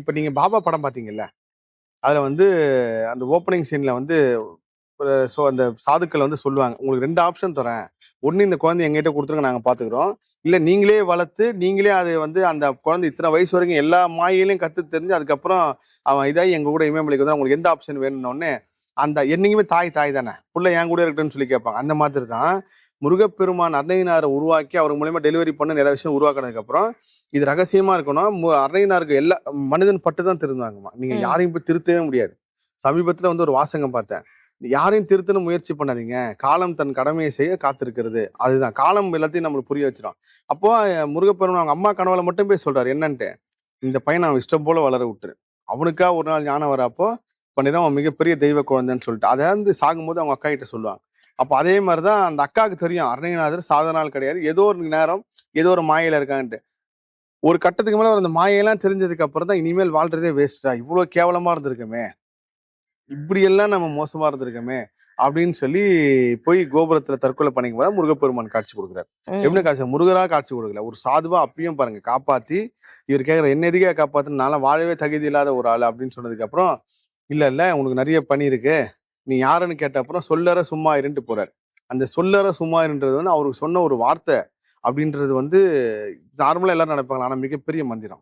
இப்ப நீங்க பாபா படம் பாத்தீங்கல்ல, அதுல வந்து அந்த ஓப்பனிங் சீன்ல வந்து அந்த சாதுக்கள் வந்து சொல்லுவாங்க, உங்களுக்கு 2 ஆப்ஷன் தரேன். ஒண்ணு இந்த குழந்தைய எங்ககிட்ட குடுத்துருங்க, நாங்க பாத்துக்கிறோம். இல்ல நீங்களே வளர்த்து, நீங்களே அது வந்து அந்த குழந்தை இத்தனை வயசு வரைக்கும் எல்லா மாயையிலையும் கத்து தெரிஞ்சு, அதுக்கப்புறம் அவன் இதாகி எங்க கூட இமயமலைக்கு வந்தா உங்களுக்கு எந்த ஆப்ஷன் வேணும்னோடனே, அந்த என்னைக்குமே தாய் தாய் தானே, புள்ள என் கூட இருக்கட்டும்னு சொல்லி கேட்பாங்க. அந்த மாதிரி தான் முருகப்பெருமான் அன்னையினாரை உருவாக்கி அவர் மூலியமா டெலிவரி பண்ண நிறைய விஷயம் உருவாக்குனதுக்கு அப்புறம் இது ரகசியமா இருக்கணும். அன்னையினாருக்கு எல்லா மனிதன் பட்டு தான் திருந்தாங்கம்மா. நீங்க ம். யாரையும் போய் திருத்தவே முடியாது. சமீபத்துல வந்து ஒரு வாசகம் பார்த்தேன். யாரையும் திருத்தணும் முயற்சி பண்ணாதீங்க. காலம் தன் கடமையை செய்ய காத்திருக்கிறது. அதுதான். காலம் எல்லாத்தையும் நம்மளுக்கு புரிய வச்சிரும். அப்போ முருகப்பெருமான் அவங்க அம்மா கனவுல மட்டும் போய் சொல்றாரு என்னன்ட்டு, இந்த பையனை அவன் இஷ்டம் போல வளர விட்டுரு. அவனுக்கா ஒரு நாள் ஞானம் வரப்போ பண்ணிதான் அவன் மிகப்பெரிய தெய்வ குழந்தைன்னு சொல்லிட்டு அதை வந்து சாகும்போது அவங்க அக்கா கிட்ட சொல்லுவாங்க. அப்போ அதே மாதிரிதான் அந்த அக்காவுக்கு தெரியும் அருணகிரிநாதர் சாதனால் கிடையாது. ஏதோ ஒரு நேரம் ஏதோ ஒரு மாயில இருக்கான்ட்டு. ஒரு கட்டத்துக்கு மேல அந்த மாயெல்லாம் தெரிஞ்சதுக்கு அப்புறம் தான் இனிமேல் வாழ்றதே வேஸ்டா, இவ்வளவு கேவலமா இருந்திருக்குமே, இப்படியெல்லாம் நம்ம மோசமா இருந்திருக்கோமே அப்படின்னு சொல்லி போய் கோபுரத்துல தற்கொலை பண்ணிக்கும் போது முருகப்பெருமான் காட்சி கொடுக்குறாரு. எப்படி ம். காட்சி? முருகரா காட்சி கொடுக்கல, ஒரு சாதுவா அப்பயும் பாருங்க காப்பாத்தி இவர் கேட்கிற என்ன எதுக்கே காப்பாத்துன்னு, நான் வாழவே தகுதி இல்லாத ஒரு ஆள் அப்படின்னு சொன்னதுக்கு அப்புறம், இல்ல இல்ல உனக்கு நிறைய பணி இருக்கு, நீ யாருன்னு கேட்ட அப்புறம் சொல்லற சும்மா இருந்துட்டு போறாரு. அந்த சொல்லற சும்மா இருன்றது வந்து அவருக்கு சொன்ன ஒரு வார்த்தை அப்படின்றது வந்து நார்மலா எல்லாரும் நினைப்பாங்க, ஆனா மிகப்பெரிய மந்திரம்.